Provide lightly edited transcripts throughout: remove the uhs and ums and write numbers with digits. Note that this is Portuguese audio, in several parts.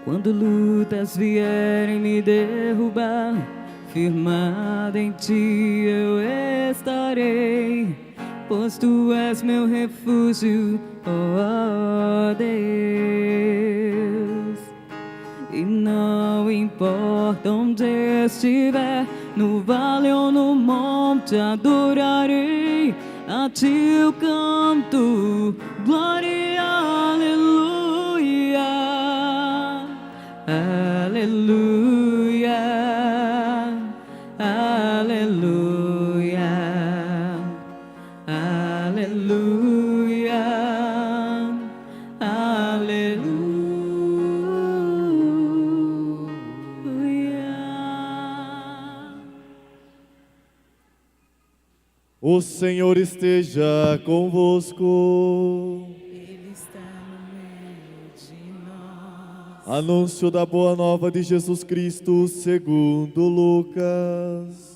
Quando lutas vierem me derrubar, firmado em ti eu estarei, pois tu és meu refúgio, ó Deus. E não importa onde estiver, no vale ou no monte adorarei, a ti eu canto, glória, aleluia, aleluia, aleluia, aleluia, aleluia. O Senhor esteja convosco. Ele está no meio de nós. Anúncio da boa nova de Jesus Cristo segundo Lucas.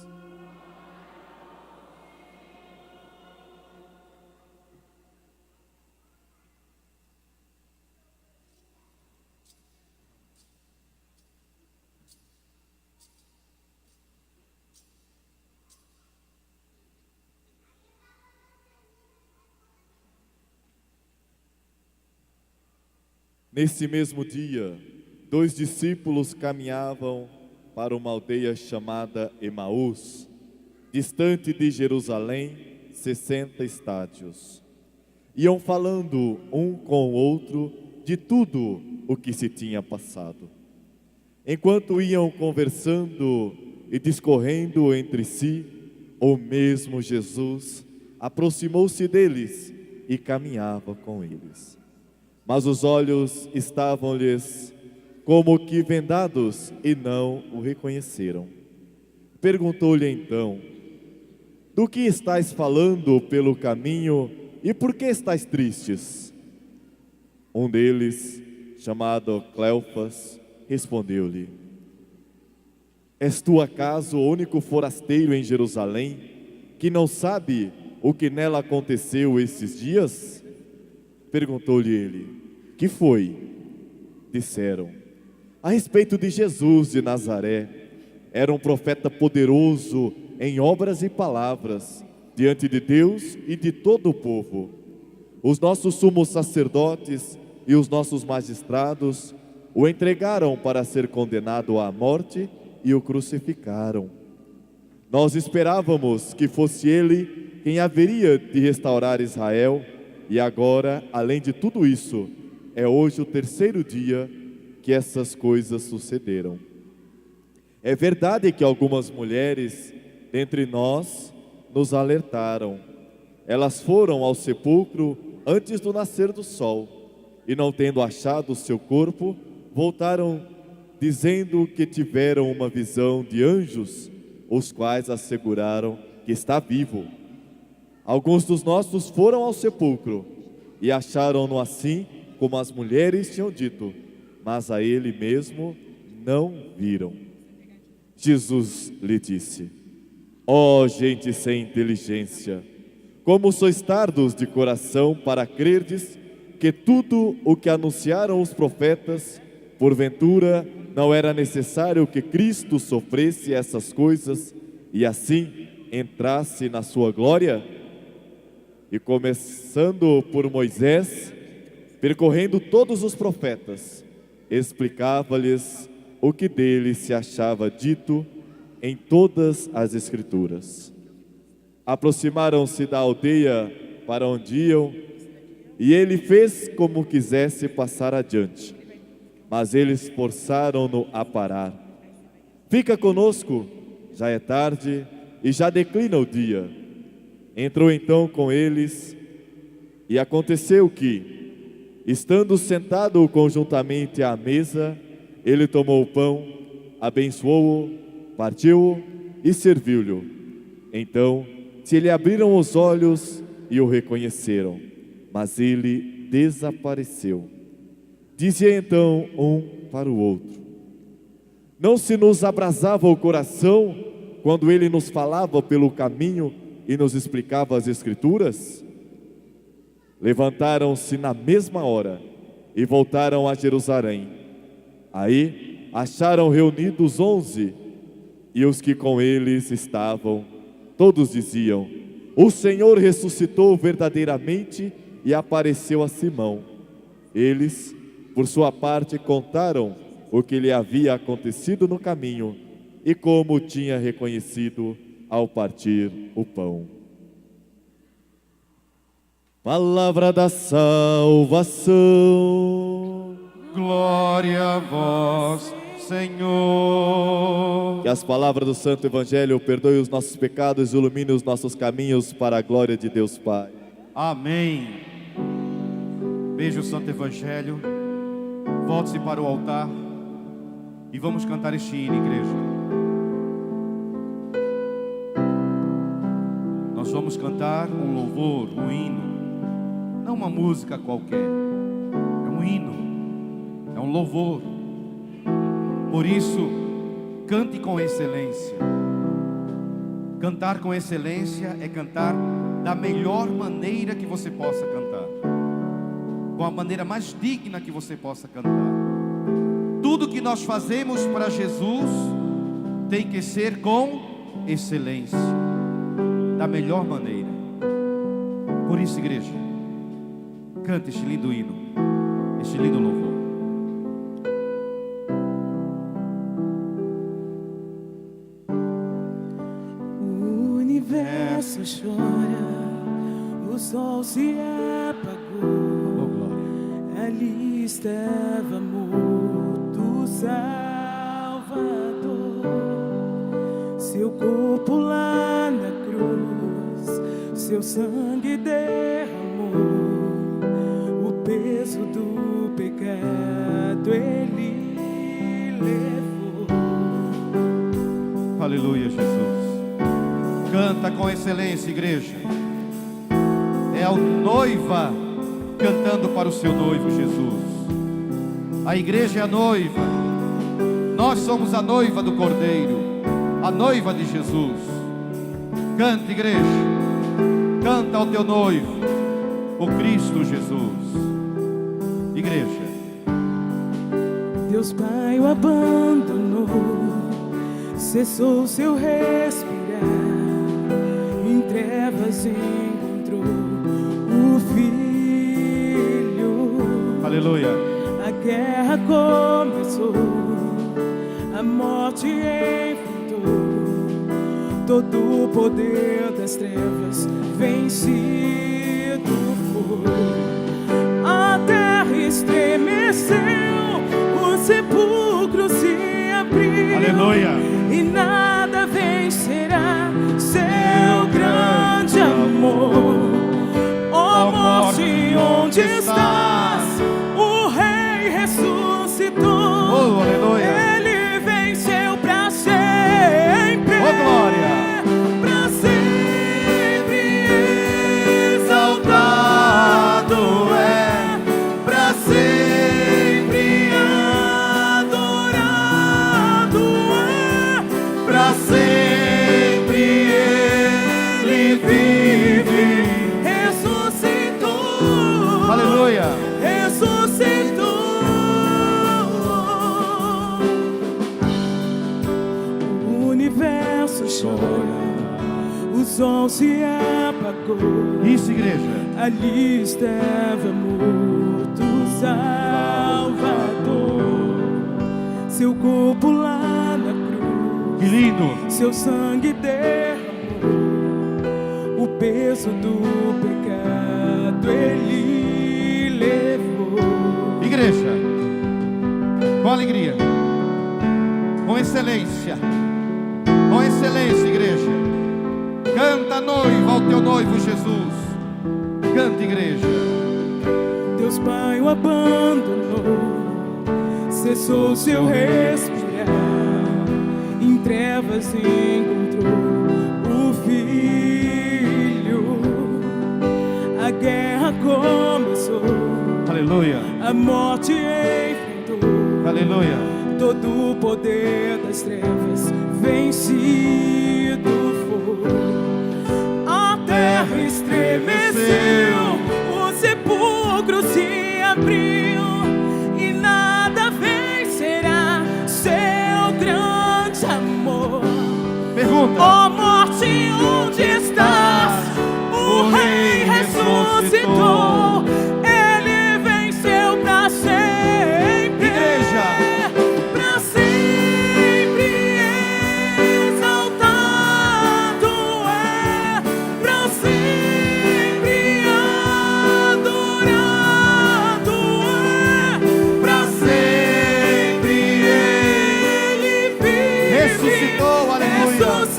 Nesse mesmo dia, 2 discípulos caminhavam para uma aldeia chamada Emaús, distante de Jerusalém, 60 estádios. Iam falando um com o outro de tudo o que se tinha passado. Enquanto iam conversando e discorrendo entre si, o mesmo Jesus aproximou-se deles e caminhava com eles. Mas os olhos estavam-lhes como que vendados e não o reconheceram. Perguntou-lhe então: do que estáis falando pelo caminho e por que estáis tristes? Um deles, chamado Cleofas, respondeu-lhe: és tu acaso o único forasteiro em Jerusalém que não sabe o que nela aconteceu esses dias? Perguntou-lhe ele: que foi? Disseram: a respeito de Jesus de Nazaré. Era um profeta poderoso em obras e palavras, diante de Deus e de todo o povo. Os nossos sumos sacerdotes e os nossos magistrados o entregaram para ser condenado à morte e o crucificaram. Nós esperávamos que fosse ele quem haveria de restaurar Israel, e agora, além de tudo isso, é hoje o terceiro dia que essas coisas sucederam. É verdade que algumas mulheres dentre nós nos alertaram. Elas foram ao sepulcro antes do nascer do sol e, não tendo achado o seu corpo, voltaram dizendo que tiveram uma visão de anjos, os quais asseguraram que está vivo. Alguns dos nossos foram ao sepulcro e acharam-no assim como as mulheres tinham dito, mas a ele mesmo não viram. Jesus lhe disse: ó gente sem inteligência, como sois tardos de coração para crerdes que tudo o que anunciaram os profetas, porventura não era necessário que Cristo sofresse essas coisas e assim entrasse na sua glória? E começando por Moisés, percorrendo todos os profetas, explicava-lhes o que dele se achava dito em todas as Escrituras. Aproximaram-se da aldeia para onde iam, e ele fez como quisesse passar adiante, mas eles forçaram-no a parar. Fica conosco, já é tarde e já declina o dia. Entrou então com eles, e aconteceu que, estando sentado conjuntamente à mesa, ele tomou o pão, abençoou-o, partiu-o e serviu-lhe. Então se lhe abriram os olhos e o reconheceram, mas ele desapareceu. Dizia então um para o outro: não se nos abrasava o coração quando ele nos falava pelo caminho e nos explicava as Escrituras? Levantaram-se na mesma hora e voltaram a Jerusalém. Aí acharam reunidos 11, e os que com eles estavam, todos diziam: o Senhor ressuscitou verdadeiramente e apareceu a Simão. Eles, por sua parte, contaram o que lhe havia acontecido no caminho e como tinha reconhecido ao partir o pão. Palavra da salvação. Glória a vós, Senhor. Que as palavras do Santo Evangelho perdoem os nossos pecados e iluminem os nossos caminhos para a glória de Deus Pai. Amém. Veja o Santo Evangelho. Volte-se para o altar e vamos cantar este hino, igreja. Nós vamos cantar um louvor, um hino. Não uma música qualquer. É um hino. É um louvor. Por isso, cante com excelência. Cantar com excelência é cantar da melhor maneira que você possa cantar, com a maneira mais digna que você possa cantar. Tudo que nós fazemos para Jesus tem que ser com excelência, da melhor maneira. Por isso, igreja, cante este lindo hino, este lindo louvor. O universo chora, o sol se apagou. Oh, glória. Ali estava morto o Salvador. Seu corpo lá na cruz, seu sangue derramou. O peso do pecado ele levou. Aleluia, Jesus. Canta com excelência, igreja. É a noiva cantando para o seu noivo Jesus. A igreja é a noiva. Nós somos a noiva do Cordeiro, a noiva de Jesus. Canta, igreja. Canta ao teu noivo, o Cristo Jesus. Igreja. Deus Pai o abandonou, cessou seu respirar. Em trevas encontrou o Filho. Aleluia. A guerra começou, a morte enfrentou. Todo o poder das trevas vencido foi. A terra estremeceu, o sepulcro se abriu. Aleluia. E nada vencerá seu grande amor. Ó morte, onde estás? O Rei ressuscitou. Oh, aleluia. Ele venceu para sempre. Oh, glória. Para sempre Exaltado é, para sempre adorado é, para sempre Ele vive. ressuscitou. Aleluia. Ressuscitou. O universo chora, o sol se apagou. Isso, igreja. Ali estava morto o Salvador. Seu corpo lá na cruz, Que lindo. seu sangue derramou. O peso do pecado ele levou. Igreja, com alegria, com excelência, igreja. Canta, noiva, ao teu noivo Jesus. Canta, igreja. Deus Pai o abandonou, cessou seu respirar. Em trevas encontrou o Filho. A guerra começou, Aleluia. a morte enfrentou. Aleluia. Todo o poder das trevas vencido foi. A terra estremeceu, o sepulcro se abriu. E nada vencerá outra. Ó morte, onde estás? O Rei ressuscitou. Ele venceu pra sempre. Igreja, Pra sempre exaltado é. Pra sempre adorado é. Pra sempre ele vive. ressuscitou, aleluia. Mais forte.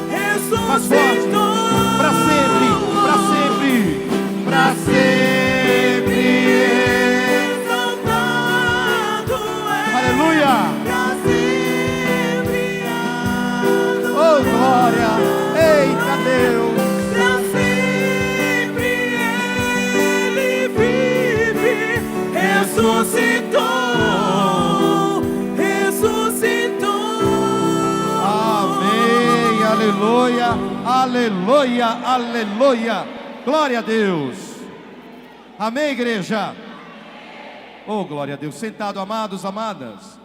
Ressuscitou. Para sempre, para sempre, para sempre. Exaltado é. Aleluia. Pra sempre adorado. Oh, glória. Eita Deus. Pra sempre ele vive. Ressuscitou. Ressuscitou. Amém, aleluia, aleluia, aleluia. Glória a Deus. Amém, igreja. Oh, glória a Deus. Sentado, amados, amadas.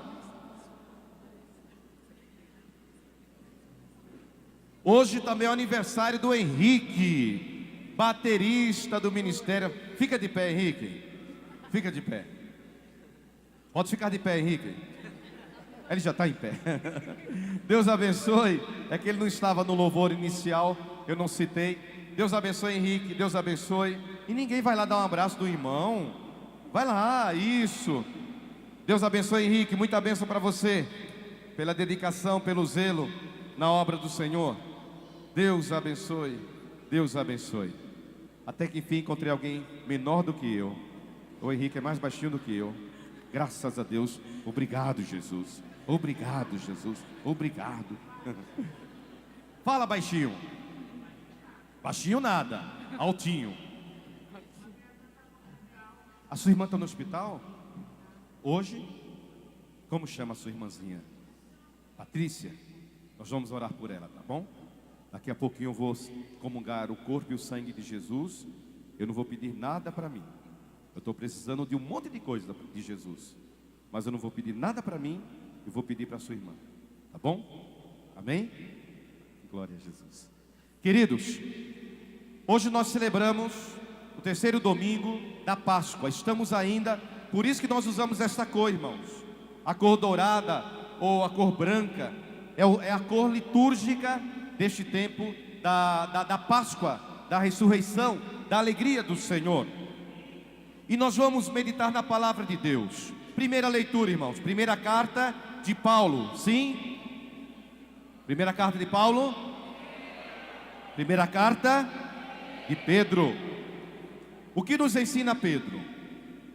Hoje também é o aniversário do Henrique, baterista do ministério. Fica de pé, Henrique. Fica de pé. Pode ficar de pé, Henrique. Ele já está em pé. Deus abençoe. É que ele não estava no louvor inicial, eu não citei. Deus abençoe, Henrique. Deus abençoe. E ninguém vai lá dar um abraço do irmão. Vai lá, isso. Deus abençoe, Henrique. Muita bênção para você, pela dedicação, pelo zelo na obra do Senhor. Deus abençoe. Deus abençoe. Até que enfim encontrei alguém menor do que eu. O Henrique é mais baixinho do que eu. Graças a Deus. Obrigado, Jesus. Obrigado, Jesus. Obrigado. Fala, baixinho. Baixinho nada. Altinho. A sua irmã está no hospital? Hoje? Como chama a sua irmãzinha? Patrícia. Nós vamos orar por ela, tá bom? Daqui a pouquinho eu vou comungar o corpo e o sangue de Jesus. Eu não vou pedir nada para mim. Eu estou precisando de um monte de coisa de Jesus. Mas eu não vou pedir nada para mim. Eu vou pedir para a sua irmã. Tá bom? Amém? Glória a Jesus. Queridos, hoje nós celebramos o terceiro domingo da Páscoa. Estamos ainda, por isso que nós usamos esta cor, irmãos. A cor dourada ou a cor branca é a cor litúrgica deste tempo da Páscoa, da ressurreição, da alegria do Senhor. E nós vamos meditar na palavra de Deus. Primeira leitura, irmãos. Primeira carta de Paulo. Sim? Primeira carta de Paulo. Primeira carta de Pedro. O que nos ensina Pedro?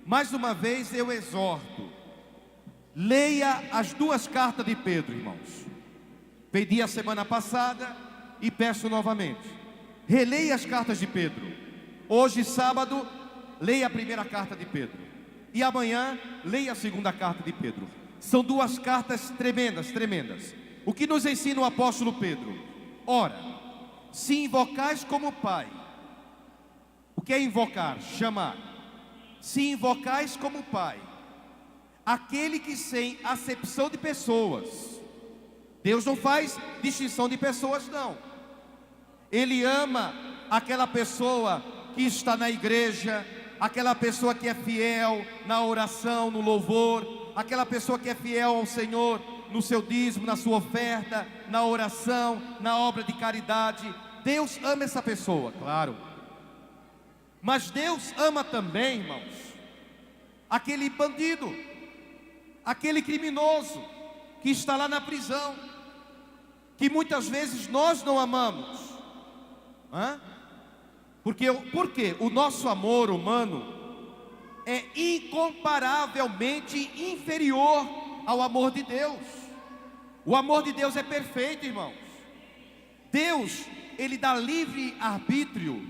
Mais uma vez eu exorto. Leia as duas cartas de Pedro, irmãos. Pedi a semana passada e peço novamente. Releia as cartas de Pedro. Hoje, sábado, leia a primeira carta de Pedro. E amanhã, leia a segunda carta de Pedro. São duas cartas tremendas, tremendas. O que nos ensina o apóstolo Pedro? Ora, se invocais como Pai. O que é invocar? Chamar. Se invocais como Pai, aquele que sem acepção de pessoas. Deus não faz distinção de pessoas, não. Ele ama aquela pessoa que está na igreja, aquela pessoa que é fiel na oração, no louvor, aquela pessoa que é fiel ao Senhor no seu dízimo, na sua oferta, na oração, na obra de caridade. Deus ama essa pessoa, claro. Mas Deus ama também, irmãos, aquele bandido, aquele criminoso que está lá na prisão, que muitas vezes nós não amamos. Por quê? O nosso amor humano é incomparavelmente inferior ao amor de Deus. O amor de Deus é perfeito, irmãos. Deus, Ele dá livre arbítrio,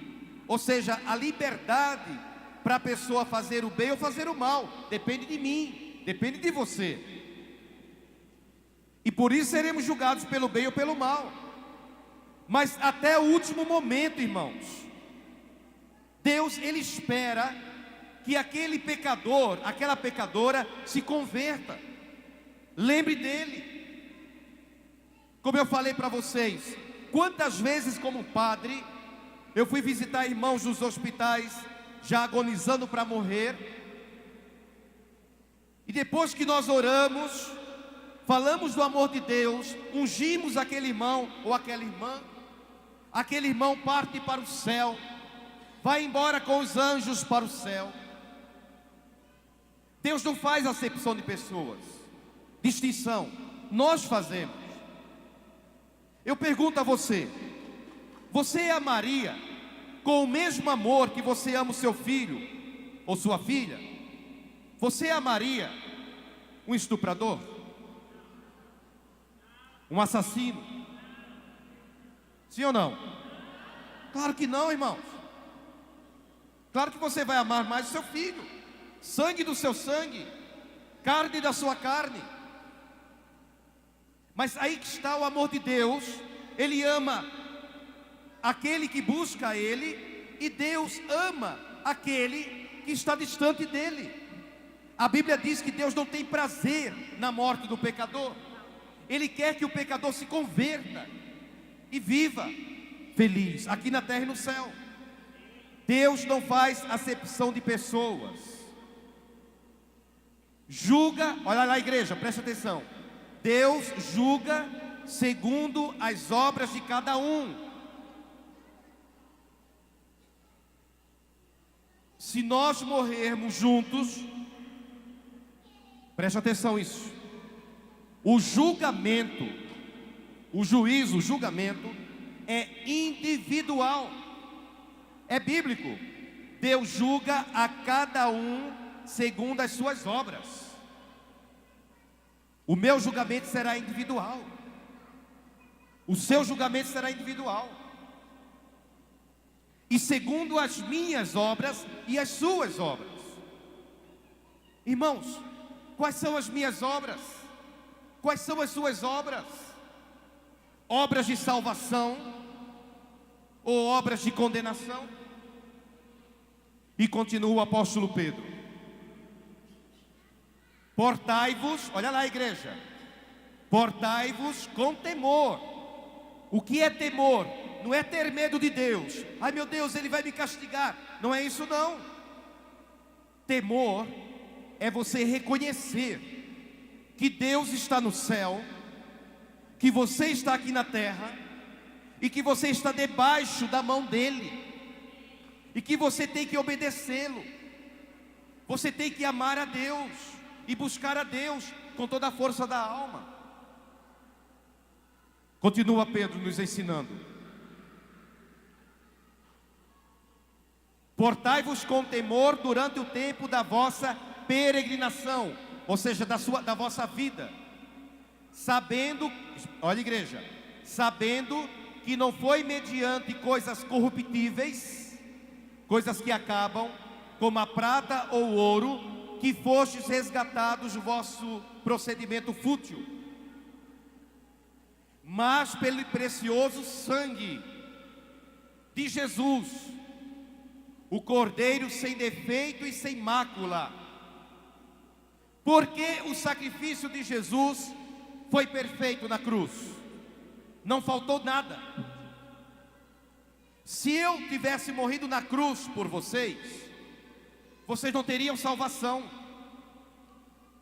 ou seja, a liberdade para a pessoa fazer o bem ou fazer o mal. Depende de mim, depende de você. E por isso seremos julgados pelo bem ou pelo mal. Mas até o último momento, irmãos, Deus, Ele espera que aquele pecador, aquela pecadora se converta. Lembre dele. Como eu falei para vocês, quantas vezes como padre eu fui visitar irmãos nos hospitais já agonizando para morrer, e depois que nós oramos, falamos do amor de Deus, ungimos aquele irmão ou aquela irmã, aquele irmão parte para o céu, vai embora com os anjos para o céu. Deus não faz acepção de pessoas, distinção, nós fazemos. Eu pergunto a você: você amaria com o mesmo amor que você ama o seu filho ou sua filha? Você amaria um estuprador? Um assassino? Sim ou não? Claro que não, irmãos. Claro que você vai amar mais o seu filho, sangue do seu sangue, carne da sua carne. Mas aí que está o amor de Deus. Ele ama aquele que busca Ele, e Deus ama aquele que está distante dEle. A Bíblia diz que Deus não tem prazer na morte do pecador. Ele quer que o pecador se converta e viva feliz, aqui na terra e no céu. Deus não faz acepção de pessoas. Julga, olha lá, igreja, presta atenção. Deus julga segundo as obras de cada um. Se nós morrermos juntos, preste atenção nisso. O julgamento, o juízo, o julgamento é individual. É bíblico. Deus julga a cada um segundo as suas obras. O meu julgamento será individual. O seu julgamento será individual. E segundo as minhas obras e as suas obras. Irmãos, quais são as minhas obras? Quais são as suas obras? Obras de salvação ou obras de condenação? E continua o apóstolo Pedro: portai-vos, olha lá, igreja, portai-vos com temor. O que é temor? Não é ter medo de Deus. Ai meu Deus, Ele vai me castigar. Não é isso não. Temor é você reconhecer que Deus está no céu, que você está aqui na terra, e que você está debaixo da mão dEle, e que você tem que obedecê-lo. Você tem que amar a Deus e buscar a Deus com toda a força da alma. Continua Pedro nos ensinando: portai-vos com temor durante o tempo da vossa peregrinação, ou seja, da vossa vida, sabendo, olha igreja, sabendo que não foi mediante coisas corruptíveis, coisas que acabam, como a prata ou o ouro, que fostes resgatados do vosso procedimento fútil, mas pelo precioso sangue de Jesus, o Cordeiro sem defeito e sem mácula. Porque o sacrifício de Jesus foi perfeito na cruz, não faltou nada. Se eu tivesse morrido na cruz por vocês, vocês não teriam salvação.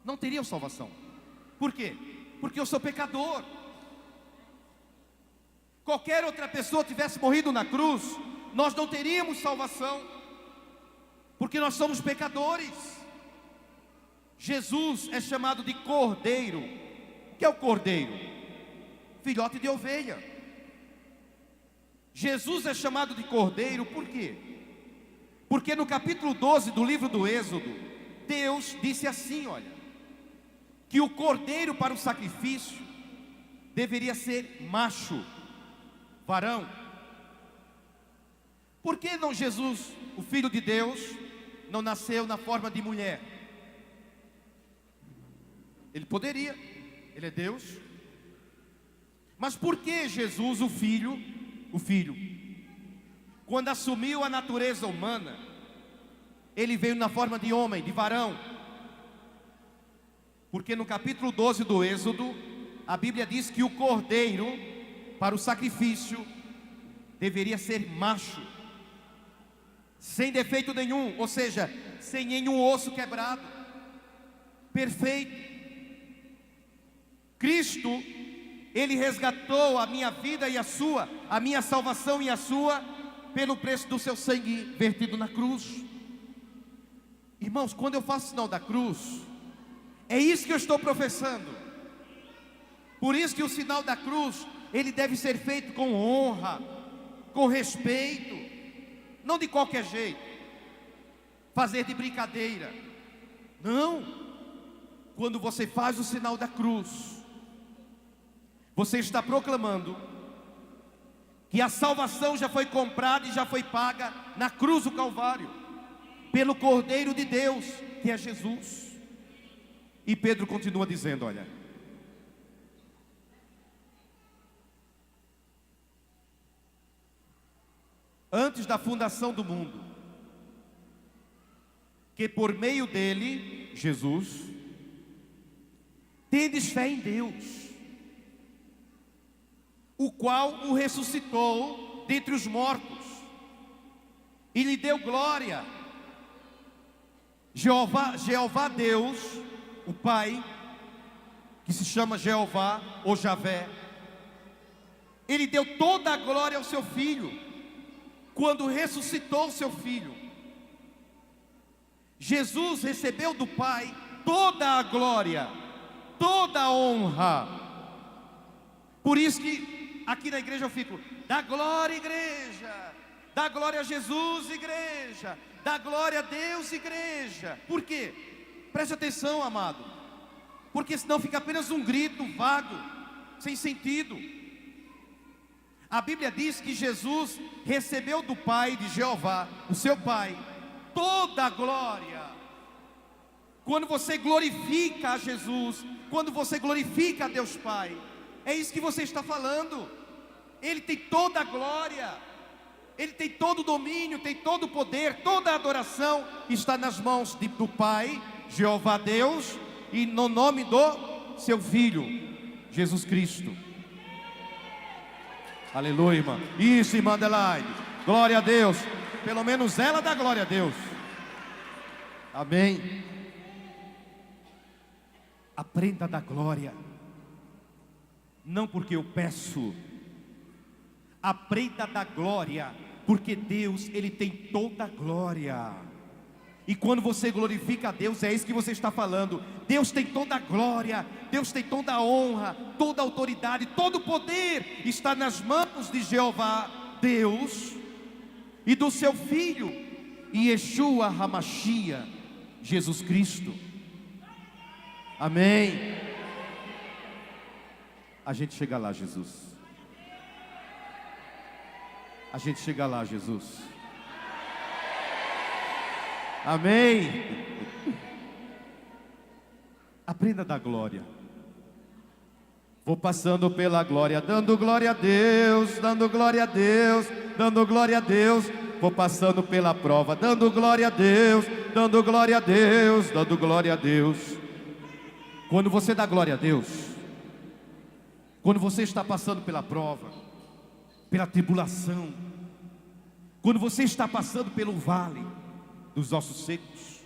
Não teriam salvação. Por quê? Porque eu sou pecador. Qualquer outra pessoa tivesse morrido na cruz, nós não teríamos salvação, porque nós somos pecadores. Jesus é chamado de Cordeiro. O que é o Cordeiro? Filhote de ovelha. Jesus é chamado de Cordeiro por quê? Porque no capítulo 12 do livro do Êxodo, Deus disse assim, olha, que o cordeiro para o sacrifício deveria ser macho, varão. Por que não Jesus, o Filho de Deus, não nasceu na forma de mulher? Ele poderia, Ele é Deus. Mas por que Jesus, o Filho, quando assumiu a natureza humana, Ele veio na forma de homem, de varão? Porque no capítulo 12 do Êxodo, a Bíblia diz que o cordeiro, para o sacrifício, deveria ser macho, sem defeito nenhum, ou seja, sem nenhum osso quebrado, perfeito. Cristo, Ele resgatou a minha vida e a sua, a minha salvação e a sua, pelo preço do seu sangue vertido na cruz. Irmãos, quando eu faço o sinal da cruz, é isso que eu estou professando. Por isso que o sinal da cruz, ele deve ser feito com honra, com respeito, não de qualquer jeito, fazer de brincadeira. Não, quando você faz o sinal da cruz, você está proclamando que a salvação já foi comprada e já foi paga na cruz do Calvário, pelo Cordeiro de Deus, que é Jesus. E Pedro continua dizendo, olha: antes da fundação do mundo, que por meio dele, Jesus, tendes fé em Deus, o qual o ressuscitou dentre os mortos e lhe deu glória. Jeová Deus, o Pai, que se chama Jeová ou Javé, Ele deu toda a glória ao seu Filho, quando ressuscitou o seu Filho. Jesus recebeu do Pai toda a glória, toda a honra. Por isso que aqui na igreja eu fico: dá glória, igreja, dá glória a Jesus, igreja, dá glória a Deus, igreja. Por quê? Preste atenção, amado, porque senão fica apenas um grito vago, sem sentido. A Bíblia diz que Jesus recebeu do Pai, de Jeová, o seu Pai, toda a glória. Quando você glorifica a Jesus, quando você glorifica a Deus Pai, é isso que você está falando. Ele tem toda a glória, Ele tem todo o domínio, tem todo o poder, toda a adoração está nas mãos do Pai, Jeová Deus, e no nome do seu Filho, Jesus Cristo. Aleluia, irmã. Isso, irmã Adelaide. Glória a Deus. Pelo menos ela dá glória a Deus. Amém. Aprenda a dar glória, não porque eu peço. Aprenda a dar glória, porque Deus, Ele tem toda a glória. E quando você glorifica a Deus, é isso que você está falando. Deus tem toda a glória, Deus tem toda a honra, toda a autoridade, todo o poder está nas mãos de Jeová Deus e do seu Filho, Yeshua HaMashiach, Jesus Cristo. Amém. A gente chega lá, Jesus. A gente chega lá, Jesus. Amém. Aprenda a dar glória. Vou passando pela glória, dando glória a Deus, dando glória a Deus, dando glória a Deus. Vou passando pela prova, dando glória a Deus, dando glória a Deus, dando glória a Deus. Quando você dá glória a Deus, quando você está passando pela prova, pela tribulação, quando você está passando pelo vale dos ossos secos,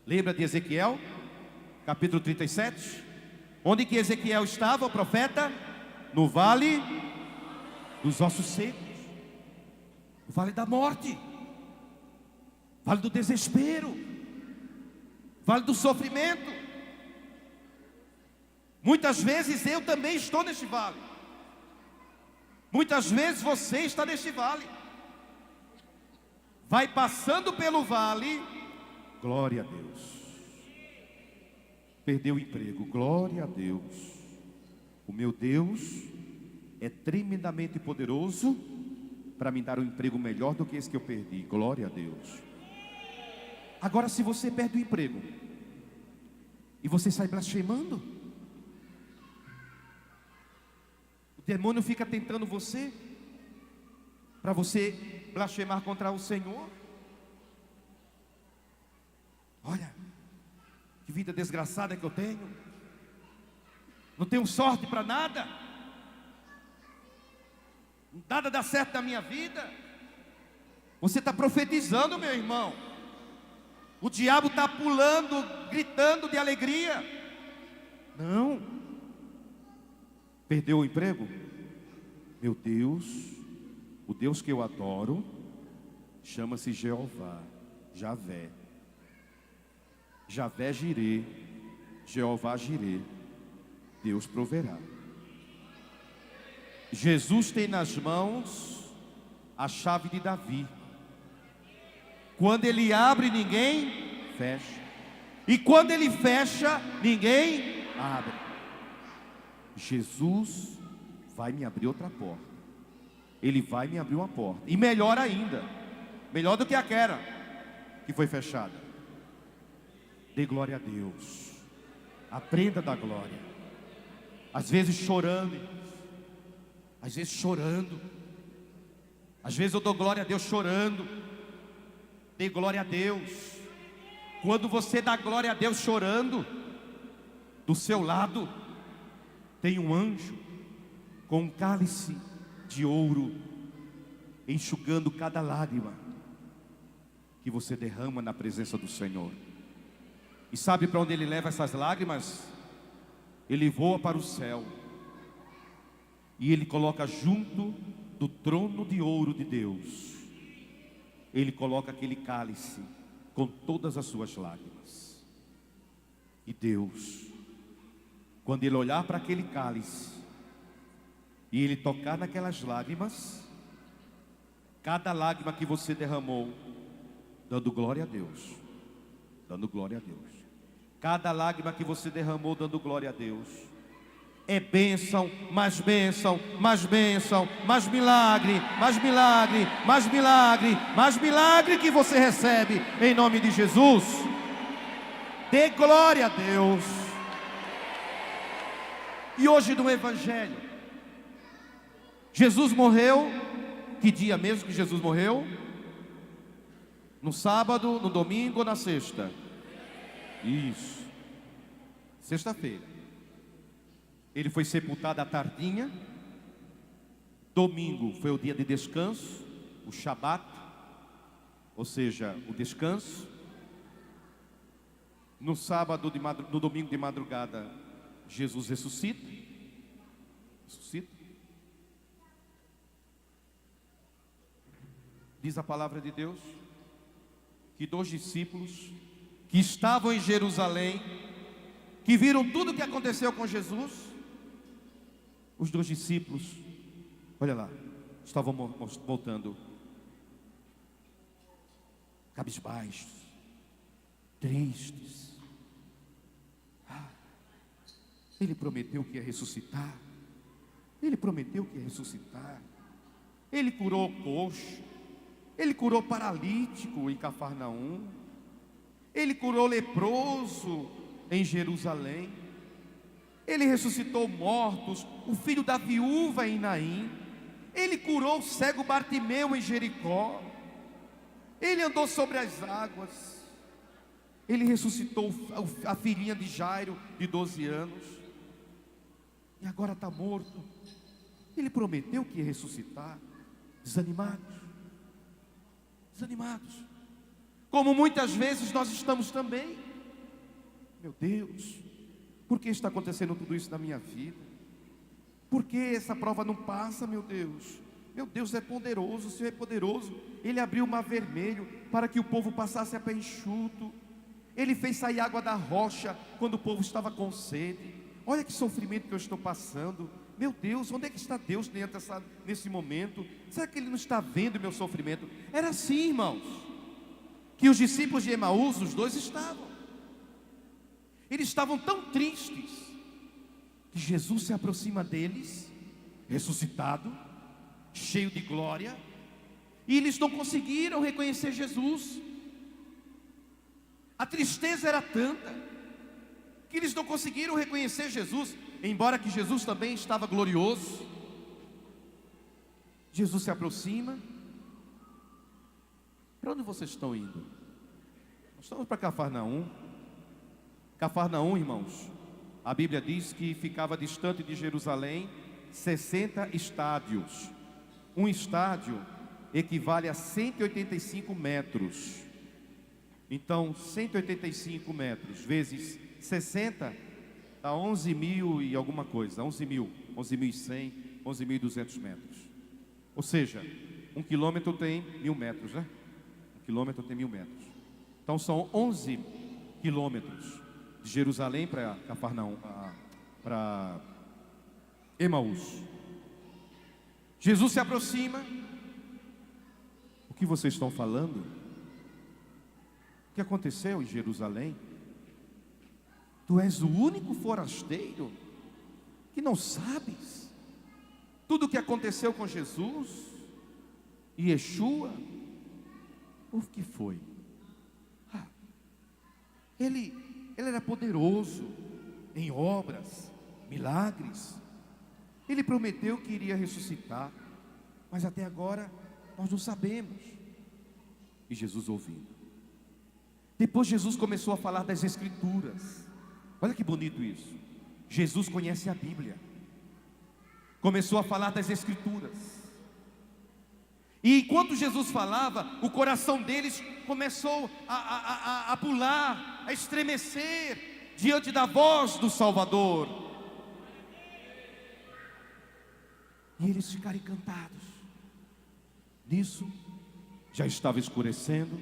lembra de Ezequiel, capítulo 37, onde que Ezequiel estava, o profeta? No vale dos ossos secos, o vale da morte, vale do desespero, vale do sofrimento. Muitas vezes eu também estou neste vale, muitas vezes você está neste vale. Vai passando pelo vale, glória a Deus. Perdeu o emprego, glória a Deus. O meu Deus é tremendamente poderoso para me dar um emprego melhor do que esse que eu perdi, glória a Deus. Agora, se você perde o emprego e você sai blasfemando, o demônio fica tentando você, para você blasfemar contra o Senhor. Olha, que vida desgraçada que eu tenho. não tenho sorte para nada, nada dá certo na minha vida. Você está profetizando, meu irmão. O diabo está pulando, gritando de alegria. Não. Perdeu o emprego? Meu Deus, o Deus que eu adoro, chama-se Jeová, Javé. Javé Jirê, Jeová Jirê, Deus proverá. Jesus tem nas mãos a chave de Davi. Quando ele abre, ninguém fecha. E quando ele fecha, ninguém abre. Jesus vai me abrir outra porta. Ele vai me abrir uma porta. E melhor ainda, melhor do que aquela que foi fechada. Dê glória a Deus. Aprenda da glória. Às vezes chorando, às vezes chorando. Às vezes eu dou glória a Deus chorando. Dê glória a Deus. Quando você dá glória a Deus chorando, do seu lado tem um anjo com um cálice de ouro, enxugando cada lágrima que você derrama na presença do Senhor. E sabe para onde ele leva essas lágrimas? Ele voa para o céu e ele coloca junto do trono de ouro de Deus. Ele coloca aquele cálice com todas as suas lágrimas. E Deus, quando ele olhar para aquele cálice e ele tocar naquelas lágrimas, cada lágrima que você derramou, dando glória a Deus, dando glória a Deus. Cada lágrima que você derramou, dando glória a Deus, é bênção, mais bênção, mais bênção, mais milagre, mais milagre, mais milagre, mais milagre que você recebe em nome de Jesus. Dê glória a Deus. E hoje no Evangelho, Jesus morreu. Que dia mesmo que Jesus morreu? No sábado, no domingo ou na sexta? Isso, sexta-feira. Ele foi sepultado à tardinha. Domingo foi o dia de descanso, o Shabat, ou seja, o descanso. No sábado, no domingo de madrugada, Jesus ressuscita. Diz a palavra de Deus que 2 discípulos que estavam em Jerusalém, que viram tudo o que aconteceu com Jesus, os 2 discípulos, olha lá, estavam voltando cabisbaixos, tristes. Ele prometeu que ia ressuscitar. Ele prometeu que ia ressuscitar. Ele curou o coxo. Ele curou paralítico em Cafarnaum. Ele curou leproso em Jerusalém. Ele ressuscitou mortos, o filho da viúva em Naim. Ele curou o cego Bartimeu em Jericó. Ele andou sobre as águas. Ele ressuscitou a filhinha de Jairo, de 12 anos. E agora está morto. Ele prometeu que ia ressuscitar. Desanimados. Desanimados. Como muitas vezes nós estamos também. Meu Deus, por que está acontecendo tudo isso na minha vida? Por que essa prova não passa, meu Deus? Meu Deus é poderoso, o Senhor é poderoso. Ele abriu o mar vermelho para que o povo passasse a pé enxuto. Ele fez sair água da rocha quando o povo estava com sede. Olha que sofrimento que eu estou passando. Meu Deus, onde é que está Deus nesse momento? Será que Ele não está vendo o meu sofrimento? Era assim, irmãos, que os discípulos de Emaús, os 2 estavam. Eles estavam tão tristes que Jesus se aproxima deles, ressuscitado, cheio de glória, e eles não conseguiram reconhecer Jesus. A tristeza era tanta que eles não conseguiram reconhecer Jesus, embora que Jesus também estava glorioso. Jesus se aproxima. Para onde vocês estão indo? Nós estamos para Cafarnaum. Cafarnaum, irmãos, A Bíblia diz que ficava distante de Jerusalém 60 estádios. Um estádio equivale a 185 metros. Então, 185 metros vezes 60 dá 11 mil e alguma coisa, 11.100, 11.200 metros. Ou seja, 1 quilômetro tem 1.000 metros, né? 1 quilômetro tem 1.000 metros. Então são 11 quilômetros de Jerusalém para Cafarnaum, para Emaús. Jesus se aproxima. O que vocês estão falando? O que aconteceu em Jerusalém? Tu és o único forasteiro que não sabes tudo o que aconteceu com Jesus e Yeshua. O que foi? Ele era poderoso em obras, milagres. Ele prometeu que iria ressuscitar, mas até agora nós não sabemos. E Jesus ouvindo. Depois Jesus começou a falar das Escrituras. Olha que bonito isso. Jesus conhece a Bíblia. Começou a falar das Escrituras. E enquanto Jesus falava, o coração deles começou a pular, a estremecer diante da voz do Salvador. E eles ficaram encantados. Nisso, já estava escurecendo.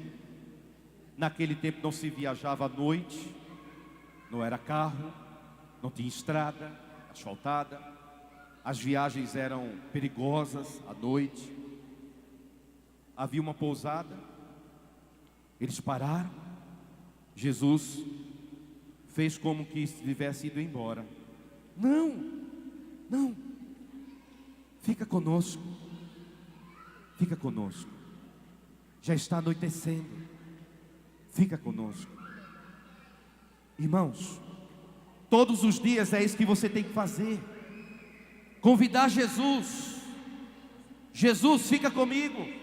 Naquele tempo não se viajava à noite, não era carro, não tinha estrada asfaltada. As viagens eram perigosas à noite. Havia uma pousada. Eles pararam. Jesus fez como que tivesse ido embora. Não, fica conosco. Fica conosco. Já está anoitecendo. Fica conosco. Irmãos, todos os dias é isso que você tem que fazer. Convidar Jesus. Jesus, fica comigo.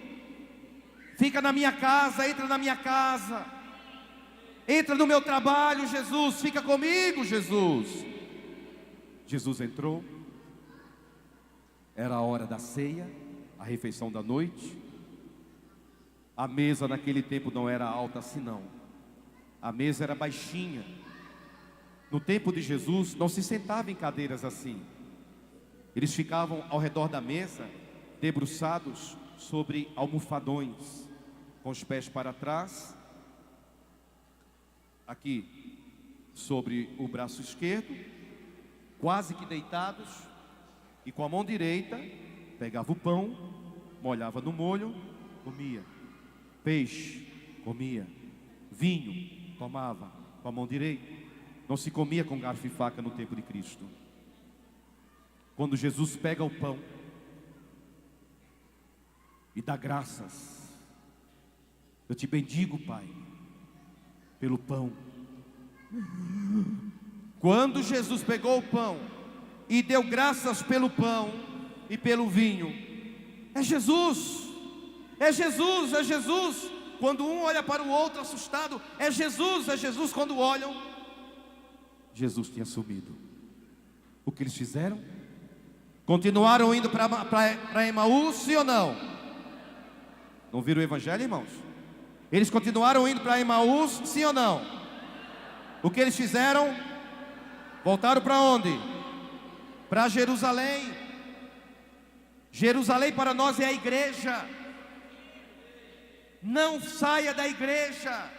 Fica na minha casa, entra na minha casa. Entra no meu trabalho, Jesus, fica comigo, Jesus. Jesus entrou. Era a hora da ceia, a refeição da noite. A mesa naquele tempo não era alta assim não. A mesa era baixinha. No tempo de Jesus não se sentava em cadeiras assim. Eles ficavam ao redor da mesa, debruçados sobre almofadões, com os pés para trás, aqui sobre o braço esquerdo, quase que deitados, e com a mão direita pegava o pão, molhava no molho, comia. Peixe, comia. Vinho, tomava com a mão direita. Não se comia com garfo e faca no tempo de Cristo. Quando Jesus pega o pão e dá graças, eu te bendigo, Pai, pelo pão. Quando Jesus pegou o pão e deu graças pelo pão e pelo vinho, é Jesus. É Jesus, é Jesus. Quando um olha para o outro assustado, é Jesus quando olham. Jesus tinha sumido. O que eles fizeram? Continuaram indo para Emaús, sim ou não? Não viram o evangelho, irmãos? Eles continuaram indo para Emaús, sim ou não? O que eles fizeram? Voltaram para onde? Para Jerusalém. Jerusalém para nós é a igreja. Não saia da igreja.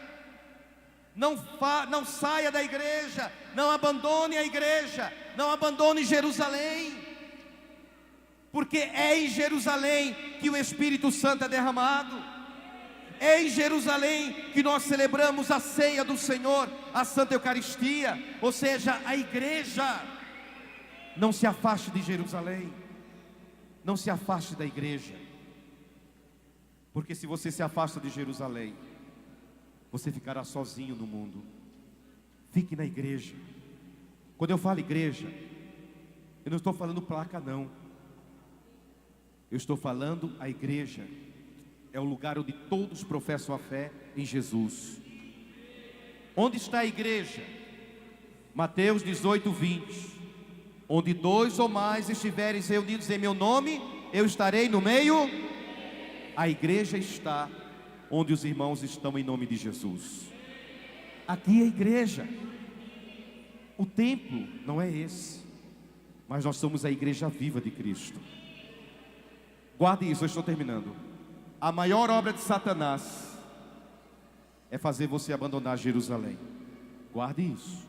Não saia da igreja. Não abandone a igreja. Não abandone Jerusalém. Porque é em Jerusalém que o Espírito Santo é derramado. É em Jerusalém que nós celebramos a ceia do Senhor, a Santa Eucaristia, ou seja, a igreja. Não se afaste de Jerusalém. Não se afaste da igreja. Porque se você se afasta de Jerusalém, você ficará sozinho no mundo. Fique na igreja. Quando eu falo igreja, eu não estou falando placa não. Eu estou falando a igreja. É o lugar onde todos professam a fé em Jesus. Onde está a igreja? Mateus 18, 20. Onde 2 ou mais estiverem reunidos em meu nome, eu estarei no meio. A igreja está onde os irmãos estão em nome de Jesus. Aqui é a igreja. O templo não é esse, mas nós somos a igreja viva de Cristo. Guarde isso, eu estou terminando. A maior obra de Satanás é fazer você abandonar Jerusalém. Guarde isso.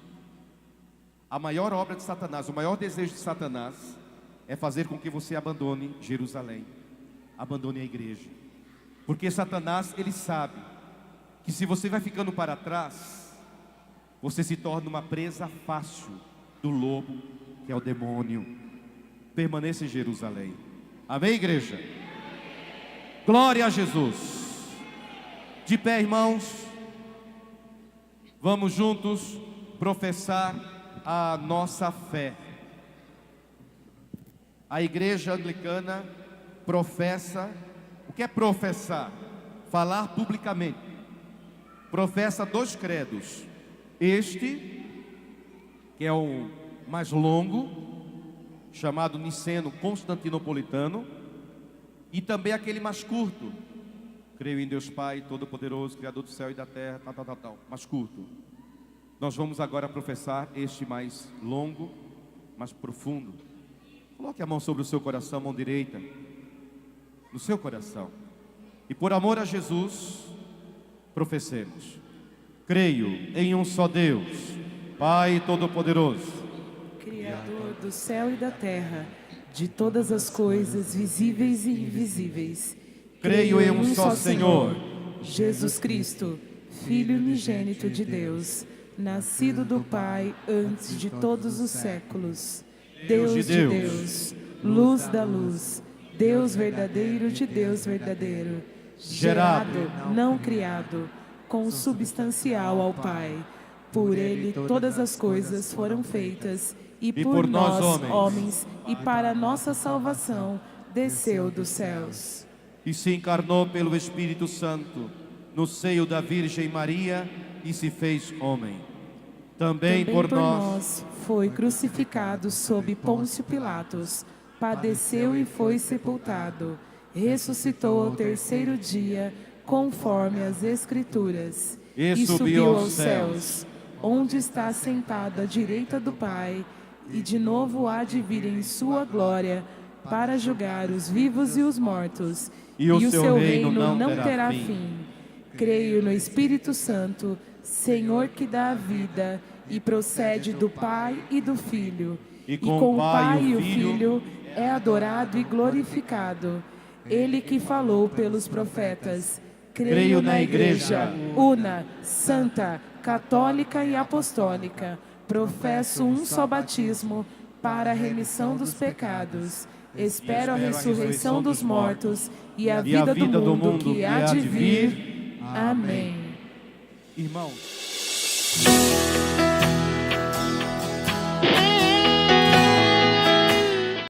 A maior obra de Satanás, o maior desejo de Satanás é fazer com que você abandone Jerusalém, abandone a igreja. Porque Satanás, ele sabe que se você vai ficando para trás, você se torna uma presa fácil do lobo, que é o demônio. Permaneça em Jerusalém. Amém, igreja? Glória a Jesus. De pé, irmãos. Vamos juntos professar a nossa fé. A igreja anglicana professa. O que é professar? Falar publicamente. Professa 2 credos. Este, que é o mais longo, chamado niceno-constantinopolitano, e também aquele mais curto. Creio em Deus Pai Todo-Poderoso, Criador do céu e da terra, tal, mais curto. Nós vamos agora professar este mais longo, mais profundo. Coloque a mão sobre o seu coração, a mão direita, no seu coração. E por amor a Jesus, professemos. Creio em um só Deus, Pai Todo-Poderoso, Criador do céu e da terra, de todas as coisas visíveis e invisíveis. creio em um só Senhor, Jesus Cristo, Filho unigênito de Deus, nascido do Pai antes de todos os séculos, Deus de Deus, luz da luz, Deus verdadeiro de Deus verdadeiro, gerado, não criado, consubstancial ao Pai. Por Ele todas as coisas foram feitas, e por nós, homens, e para nossa salvação, desceu dos céus. e se encarnou pelo Espírito Santo no seio da Virgem Maria e se fez homem. Também por nós foi crucificado sob Pôncio Pilatos, padeceu e foi sepultado, ressuscitou ao 3º dia, conforme as Escrituras, e subiu aos céus, onde está sentado à direita do Pai, e de novo há de vir em sua glória, para julgar os vivos e os mortos, e o seu reino não terá fim. Creio no Espírito Santo, Senhor que dá a vida, e procede do Pai e do Filho, e com o Pai e o Filho é adorado e glorificado. Ele que falou pelos profetas. Creio na Igreja, una, santa, católica e apostólica. Professo um só batismo para a remissão dos pecados. Espero a ressurreição dos mortos e a vida do mundo que há de vir. Amém. Irmãos,